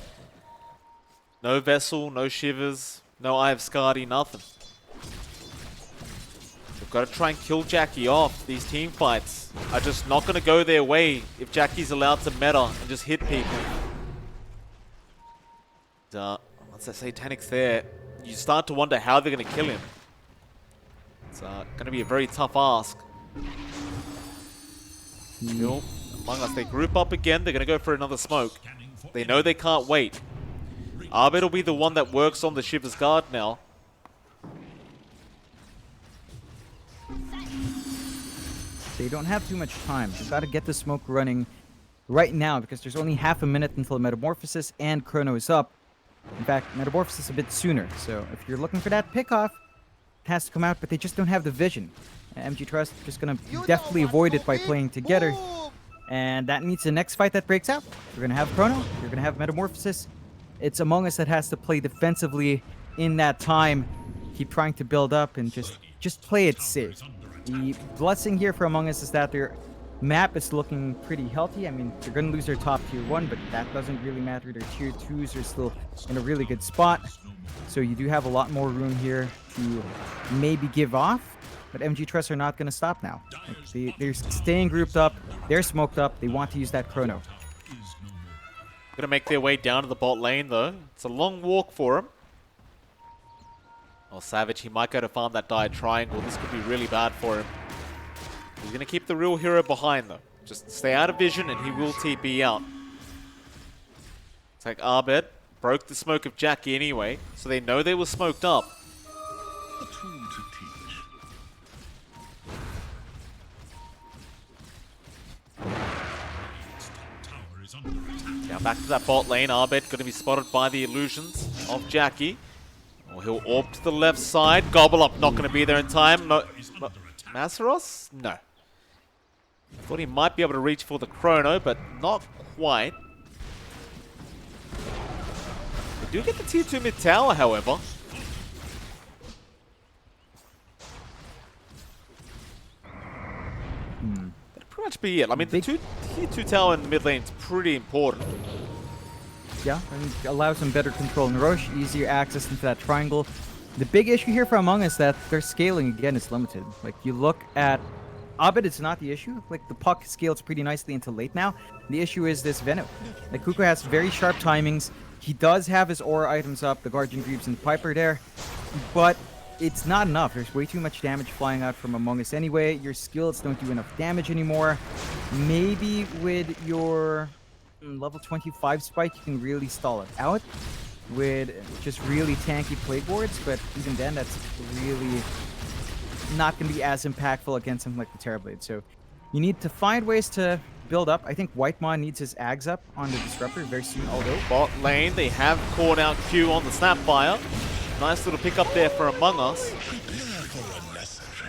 [SPEAKER 2] No Vessel, no Shivers, no Eye of Skadi, nothing. They've got to try and kill Jackie off. These team fights are just not gonna go their way if Jackie's allowed to meta and just hit people. Once that Satanic's there, you start to wonder how they're gonna kill him. It's going to be a very tough ask. Still, Among Us, they group up again. They're going to go for another smoke. They know they can't wait. Arbet will be the one that works on the Shiver's Guard now.
[SPEAKER 1] They don't have too much time. They've got to get the smoke running right now because there's only half a minute until Metamorphosis and Chrono is up. In fact, Metamorphosis a bit sooner. So if you're looking for that pick-off, has to come out, but they just don't have the vision. MG Trust just gonna definitely avoid it by playing together, and that means the next fight that breaks out, you're gonna have Chrono, you're gonna have Metamorphosis. It's Among Us that has to play defensively in that time, keep trying to build up and just play it safe. The blessing here for Among Us is that their map is looking pretty healthy. I mean, they're gonna lose their top tier 1, but that doesn't really matter. Their tier 2s are still in a really good spot. So you do have a lot more room here to maybe give off, but MG Trust are not going to stop now. Like, they're staying grouped up, they're smoked up, they want to use that Chrono.
[SPEAKER 2] Going to make their way down to the bot lane though. It's a long walk for him. Oh, Savage, he might go to farm that Dire Triangle. This could be really bad for him. He's going to keep the real hero behind though. Just stay out of vision and he will TP out. It's like Arbet broke the smoke of Jackie anyway, so they know they were smoked up. Now back to that bot lane. Arbet going to be spotted by the illusions of Jackie. Oh, he'll orb to the left side. Gobble up, not going to be there in time. No, Masaros? No. Thought he might be able to reach for the Chrono, but not quite. They do get the tier 2 mid tower, however. That'd pretty much be it. I mean, the tier 2 tower in the mid lane is pretty important.
[SPEAKER 1] Yeah, and it allows them better control in Roche, easier access into that triangle. The big issue here for Among Us is that their scaling, again, is limited. Like, you look at Abed, it's not the issue. Like, the puck scales pretty nicely into late now. The issue is this Venom. Like, Kuko has very sharp timings. He does have his aura items up, the Guardian Greaves and the Piper there, but it's not enough. There's way too much damage flying out from Among Us anyway. Your skills don't do enough damage anymore. Maybe with your level 25 spike, you can really stall it out with just really tanky Plague Wards, but even then, that's really not going to be as impactful against something like the Terrorblade. So you need to find ways to build up. I think Whitemon needs his Ags up on the Disruptor very soon, although.
[SPEAKER 2] Bot lane, they have caught out Q on the Snapfire. Nice little pick up there for Among Us.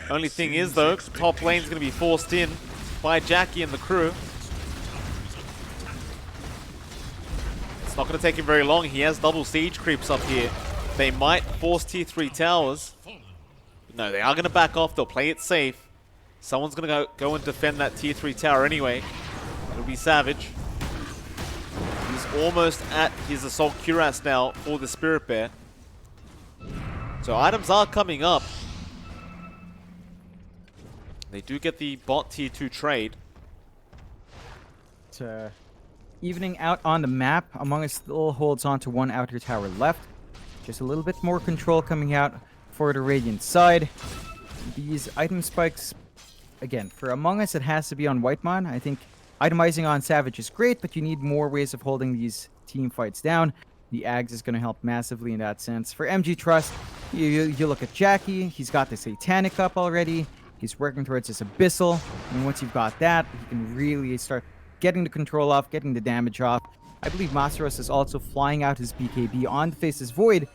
[SPEAKER 2] Only thing is though, top lane's going to be forced in by Jackie and the crew. It's not going to take him very long. He has double siege creeps up here. They might force tier 3 towers. No, they are going to back off. They'll play it safe. Someone's going to go and defend that tier 3 tower anyway. It'll be Savage. He's almost at his Assault Cuirass now for the Spirit Bear. So items are coming up. They do get the bot tier 2 trade.
[SPEAKER 1] It's evening out on the map. Among Us still holds on to one outer tower left. Just a little bit more control coming out for the Radiant side. These item spikes, again, for Among Us, it has to be on Whitemon. I think itemizing on Savage is great, but you need more ways of holding these team fights down. The Ags is going to help massively in that sense. For MG Trust, you look at Jackie. He's got the Satanic up already. He's working towards this Abyssal. And once you've got that, you can really start getting the control off, getting the damage off. I believe Masteros is also flying out his BKB on the Faceless Void.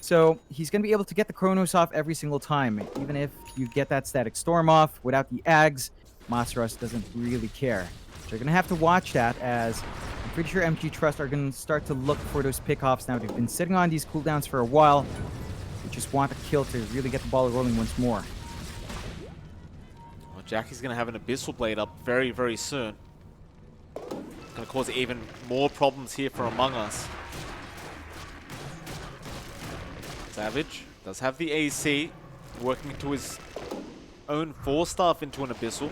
[SPEAKER 1] So he's going to be able to get the Chronos off every single time. Even if you get that Static Storm off without the Ags, Masteros doesn't really care. So you're going to have to watch that, as I'm pretty sure MG Trust are going to start to look for those pickoffs now. They've been sitting on these cooldowns for a while. They just want a kill to really get the ball rolling once more.
[SPEAKER 2] Well, Jackie's going to have an Abyssal Blade up very, very soon. Going to cause even more problems here for Among Us. Savage does have the AC, working into his own 4-staff into an Abyssal.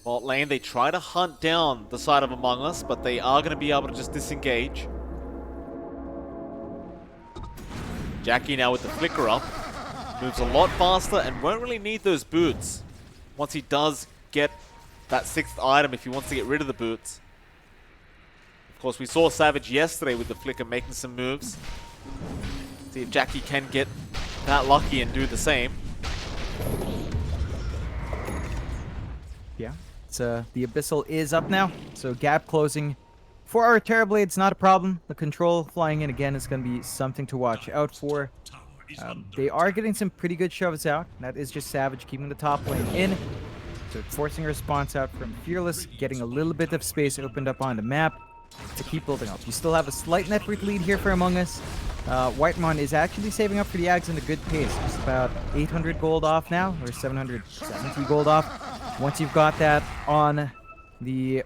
[SPEAKER 2] Bot lane, they try to hunt down the side of Among Us, but they are going to be able to just disengage. Jackie now with the flicker up. Moves a lot faster and won't really need those boots once he does get that 6th item, if he wants to get rid of the boots. Of course, we saw Savage yesterday with the flicker making some moves. See if Jackie can get that lucky and do the same.
[SPEAKER 1] Yeah, it's, the Abyssal is up now, so gap closing for our Terrorblades, not a problem. The control flying in again is going to be something to watch out for. They are getting some pretty good shoves out. That is just Savage keeping the top lane in. So forcing a response out from Fearless, getting a little bit of space opened up on the map to keep building up. You still have a slight network lead here for Among Us. Whitemon is actually saving up for the Ags in a good pace. Just about 800 gold off now, or 770 gold off. Once you've got that on the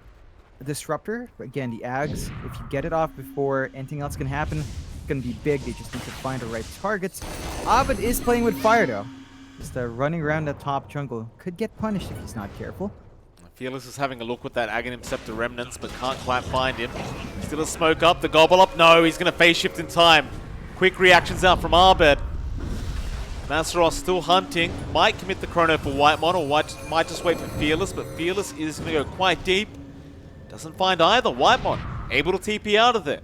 [SPEAKER 1] Disruptor, again, the Ags, if you get it off before anything else can happen, it's going to be big. They just need to find the right targets. Abed is playing with fire, though. Just running around that top jungle. Could get punished if he's not careful.
[SPEAKER 2] Fearless is having a look with that Aghanim Scepter Remnants, but can't quite find him. Still a smoke up, the gobble up. No, he's going to phase shift in time. Quick reactions out from Abed. Masteros still hunting. Might commit the chrono for Whitemon, or might just wait for Fearless, but Fearless is going to go quite deep. Doesn't find either. Whitemon able to TP out of there.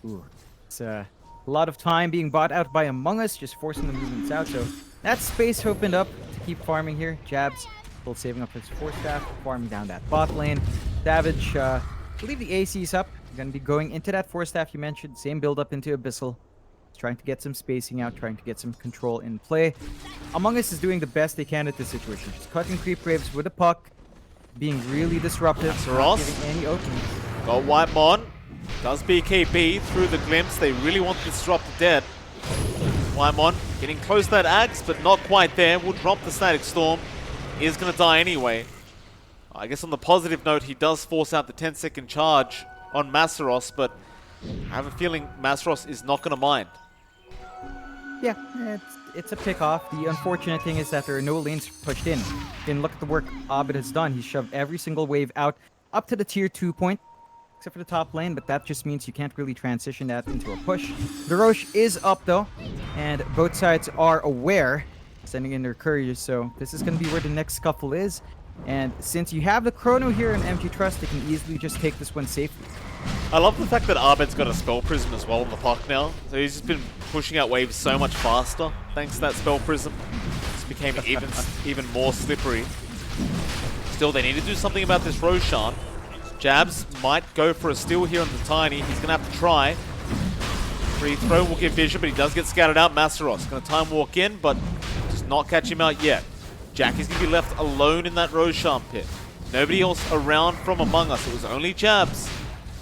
[SPEAKER 1] Ooh, it's a lot of time being bought out by Among Us, just forcing the movements out. So that space opened up to keep farming here. Jabs still saving up his 4-staff, farming down that bot lane. Savage, I believe the AC is up. Going to be going into that 4-staff you mentioned. Same build up into Abyssal. Trying to get some spacing out, trying to get some control in play. Among Us is doing the best they can at this situation. Just cutting creep waves with a puck, being really disruptive, not giving any openings.
[SPEAKER 2] Got Whitemon. Does BKB through the glimpse. They really want to disrupt the dead. Whitemon getting close to that Axe, but not quite there. Will drop the Static Storm. Is going to die anyway. I guess on the positive note, he does force out the 10-second charge on Masteros, but I have a feeling Masteros is not going to mind.
[SPEAKER 1] Yeah, it's a pick-off. The unfortunate thing is that there are no lanes pushed in. Then look at the work Abed has done. He's shoved every single wave out up to the tier 2 point, except for the top lane, but that just means you can't really transition that into a push. The Roche is up, though, and both sides are aware, sending in their couriers, so this is going to be where the next scuffle is. And since you have the Chrono here in MG Trust, they can easily just take this one safely.
[SPEAKER 2] I love the fact that Abed's got a Spell Prism as well in the puck now. So he's just been pushing out waves so much faster thanks to that Spell Prism. It's became even more slippery. Still, they need to do something about this Roshan. Jabs might go for a steal here on the Tiny. He's going to have to try. Free throw will give vision, but he does get scattered out. Masteros going to time walk in, but does not catch him out yet. Jackie's going to be left alone in that Roshan pit. Nobody else around from Among Us. It was only Jabs.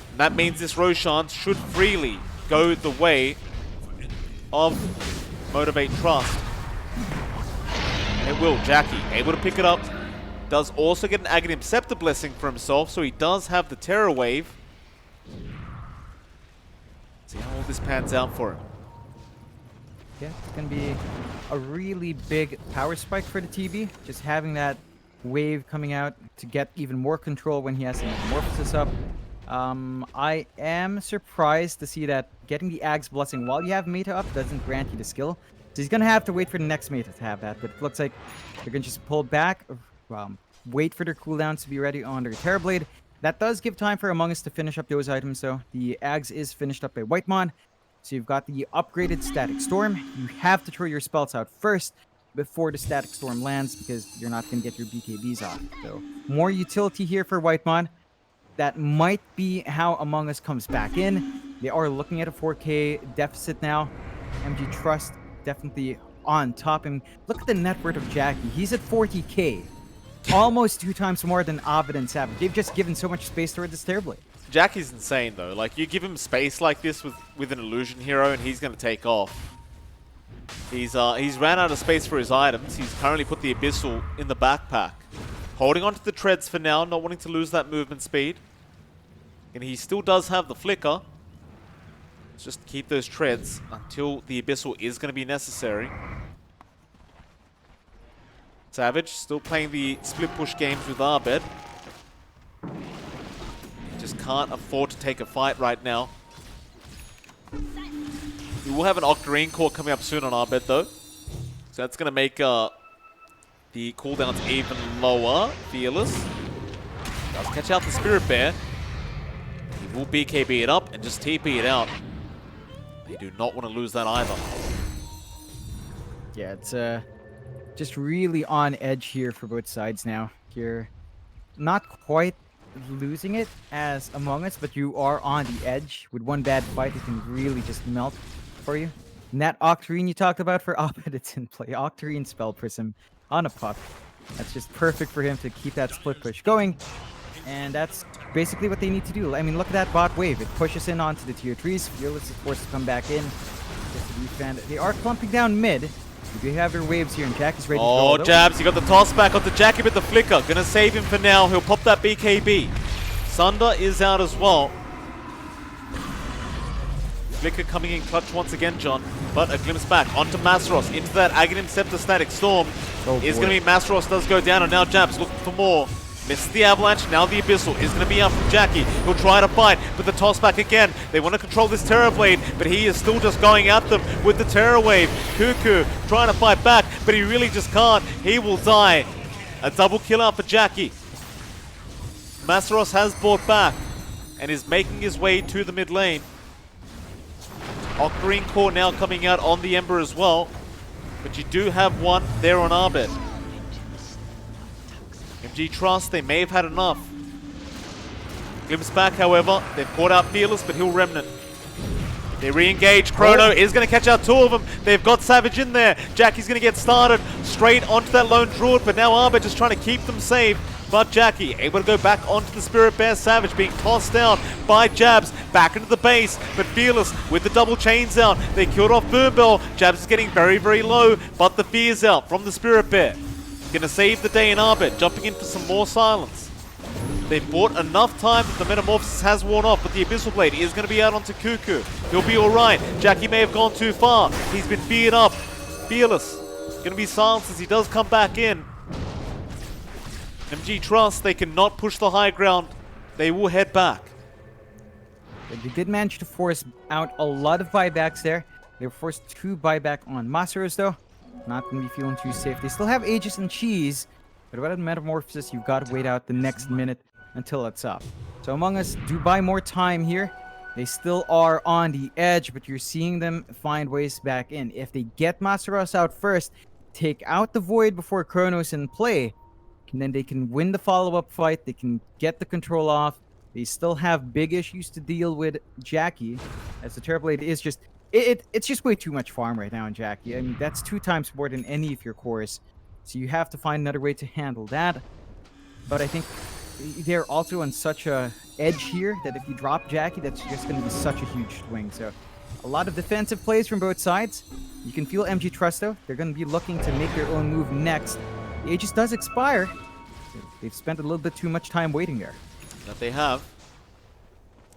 [SPEAKER 2] And that means this Roshan should freely go the way of Motivate Trust. And it will. Jackie able to pick it up. Does also get an Aghanim Scepter blessing for himself, so he does have the Terror Wave. See how all this pans out for him.
[SPEAKER 1] Yeah, it's going to be a really big power spike for the TB. Just having that wave coming out to get even more control when he has the Metamorphosis up. I am surprised to see that getting the Ag's Blessing while you have Meta up doesn't grant you the skill. So he's going to have to wait for the next Meta to have that. But it looks like they're going to just pull back, wait for their cooldowns to be ready on their Terrorblade. That does give time for Among Us to finish up those items, though. The Ags is finished up by Whitemon. So you've got the upgraded Static Storm. You have to throw your spells out first before the Static Storm lands because you're not going to get your BKBs off. So more utility here for Whitemon. That might be how Among Us comes back in. They are looking at a 4K deficit now. MG Trust definitely on top. And look at the net worth of Jackie. He's at 40K. Almost 2 times more than Ovid and Savage. They've just given so much space toward this Terrorblade.
[SPEAKER 2] Jackie's insane though. Like, you give him space like this with an illusion hero and he's going to take off. He's ran out of space for his items. He's currently put the Abyssal in the backpack. Holding on to the treads for now, not wanting to lose that movement speed. And he still does have the flicker. Let's just keep those treads until the Abyssal is going to be necessary. Savage still playing the split push games with Arbed. Just can't afford to take a fight right now. We will have an Octarine core coming up soon on Arbed though. So that's going to make the cooldowns even lower. Fearless does catch out the Spirit Bear. He will BKB it up and just TP it out. They do not want to lose that either.
[SPEAKER 1] Yeah, it's just really on edge here for both sides now. You're not quite losing it as Among Us, but you are on the edge. With one bad fight, it can really just melt for you. And that Octarine you talked about for Ovid, it's in play. Octarine Spell Prism on a puck. That's just perfect for him to keep that split push going. And that's basically what they need to do. I mean, look at that bot wave. It pushes in onto the tier 3s. Fearless is forced to come back in. Just to defend. They are clumping down mid. You do have their waves here, and Jack is ready to go.
[SPEAKER 2] Oh, Jabs, you got the toss back onto Jackie with the flicker. Gonna save him for now. He'll pop that BKB. Sunder is out as well. Flicker coming in clutch once again, John. But a glimpse back onto Masros. Into that Aghanim Scepter Static Storm. Is going to be Masros does go down, and now Jabs looking for more. Misses the Avalanche, now the Abyssal is going to be out from Jackie. He'll try to fight, but the toss back again. They want to control this Terror Blade, but he is still just going at them with the Terror Wave. Cuckoo trying to fight back, but he really just can't. He will die. A double kill out for Jackie. Masros has brought back and is making his way to the mid lane. Octarine Core now coming out on the Ember as well, but you do have one there on Arbed. MG Trust, they may have had enough. Glimpse back, however. They've caught out Fearless, but he'll Remnant. They re-engage. Chrono is going to catch out 2 of them. They've got Savage in there. Jackie's going to get started straight onto that lone Druid, but now Arbed just trying to keep them safe. But Jackie able to go back onto the Spirit Bear. Savage being tossed down by Jabs. Back into the base, but Fearless with the double chains out. They killed off Boombell. Jabs is getting very, very low, but the fear's out from the Spirit Bear. Gonna save the day in Arbed, jumping in for some more silence. They've bought enough time that the Metamorphosis has worn off, but the Abyssal Blade is going to be out onto Cuckoo. He'll be alright. Jackie may have gone too far. He's been feared up. Fearless gonna be silenced as he does come back in. MG Trust, they cannot push the high ground. They will head back.
[SPEAKER 1] They did manage to force out a lot of buybacks there. They were forced to buy back on Masteros though. Not going to be feeling too safe. They still have Aegis and Cheese, but without Metamorphosis, you've got to wait out the next minute until it's up. So Among Us do buy more time here. They still are on the edge, but you're seeing them find ways back in. If they get Masteros out first, take out the Void before Chronos in play, and then they can win the follow-up fight. They can get the control off. They still have big issues to deal with Jackie, as the Terrorblade is just... It's just way too much farm right now on Jackie. I mean, that's 2 times more than any of your cores. So you have to find another way to handle that. But I think they're also on such a edge here that if you drop Jackie, that's just going to be such a huge swing. So a lot of defensive plays from both sides. You can feel MG Trust, though. They're going to be looking to make their own move next. The Aegis does expire. They've spent a little bit too much time waiting there.
[SPEAKER 2] That they have.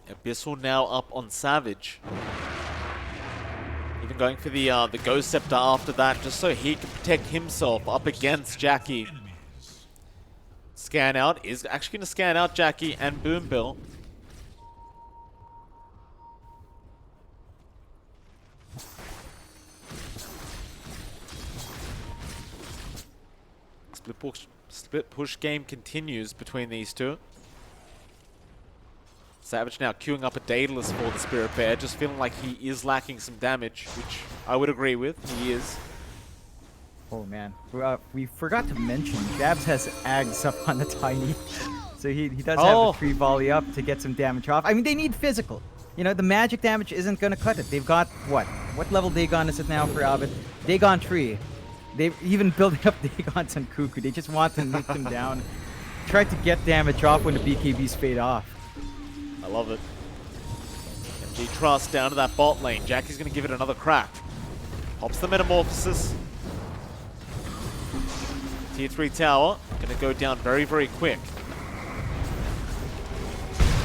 [SPEAKER 2] Abyssal now up on Savage. Even going for the Ghost Scepter after that, just so he can protect himself up against Jackie. Scan out is actually going to scan out Jackie and Boom Bill. Split push game continues between these two. Savage now queuing up a Daedalus for the Spirit Bear, just feeling like he is lacking some damage, which I would agree with. He is.
[SPEAKER 1] Oh man, we forgot to mention Jabs has Ags up on the Tiny, so he does have the 3 volley up to get some damage off. I mean, they need physical. You know, the magic damage isn't going to cut it. They've got what? What level Dagon is it now for Abed? Dagon 3. They've even building up Dagons and Cuckoo. They just want to knock them down. Try to get damage off when the BKBs fade off.
[SPEAKER 2] I love it. MG Trust down to that bot lane. Jackie's going to give it another crack. Pops the Metamorphosis. Tier 3 tower. Going to go down very, very quick.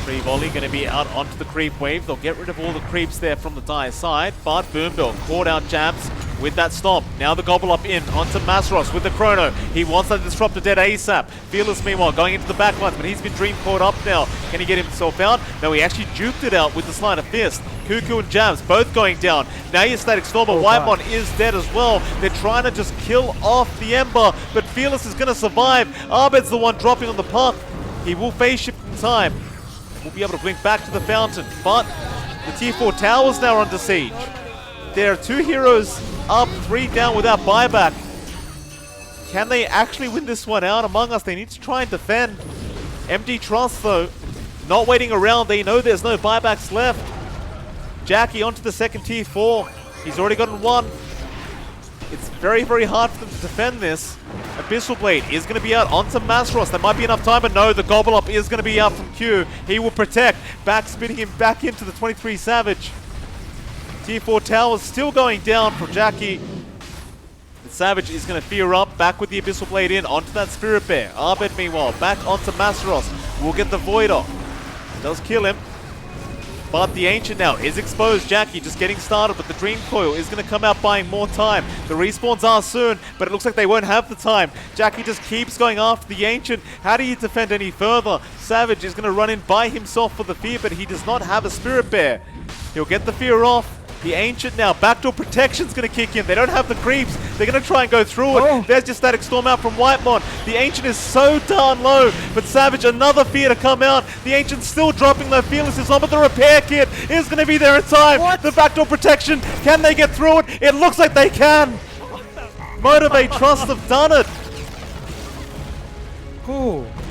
[SPEAKER 2] Free volley going to be out onto the creep wave. They'll get rid of all the creeps there from the Dire side. But Boombill caught out Jabs with that stop. Now the gobble up in onto Masros with the chrono. He wants that disruptor dead ASAP. Fearless meanwhile going into the backlines, but he's been dream caught up now. Can he get himself out? No, he actually juked it out with the Sleight of Fist. Cuckoo and Jabs both going down. Now your Static Stormer. Whitemon is dead as well. They're trying to just kill off the Ember, but Fearless is going to survive. Abed's the one dropping on the puck. He will phase shift in time. We'll be able to blink back to the fountain, but the tier 4 towers now are under siege. There are 2 heroes up, 3 down without buyback. Can they actually win this one out? Among Us, they need to try and defend. MG Trust, though, not waiting around. They know there's no buybacks left. Jackie onto the second tier 4. He's already gotten 1. It's very, very hard for them to defend this. Abyssal Blade is going to be out onto Masros. There might be enough time, but no, the Gobble Up is going to be out from Q. He will protect, back spinning him back into the 23 Savage. Tier 4 towers still going down for Jackie. The Savage is going to fear up, back with the Abyssal Blade in, onto that Spirit Bear. Abed, meanwhile, back onto Masros. We'll get the Void off. Does kill him. But the Ancient now is exposed. Jackie just getting started, but the Dream Coil is going to come out buying more time. The respawns are soon, but it looks like they won't have the time. Jackie just keeps going after the Ancient. How do you defend any further? Savage is going to run in by himself for the Fear, but he does not have a Spirit Bear. He'll get the Fear off. The Ancient now, backdoor protection's going to kick in. They don't have the creeps. They're going to try and go through it. There's just Static Storm out from Whitemon. The Ancient is so darn low, but Savage, another Fear to come out. The Ancient's still dropping their Fearless is on, but the Repair Kit is going to be there in time. The backdoor protection, can they get through it? It looks like they can. Motivate Trust have done it.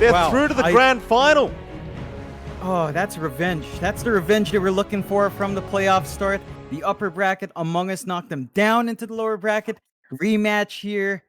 [SPEAKER 2] They're through to the grand final.
[SPEAKER 1] Oh, that's revenge. That's the revenge they were looking for from the playoff start. The upper bracket, Among Us knocked them down into the lower bracket. Rematch here.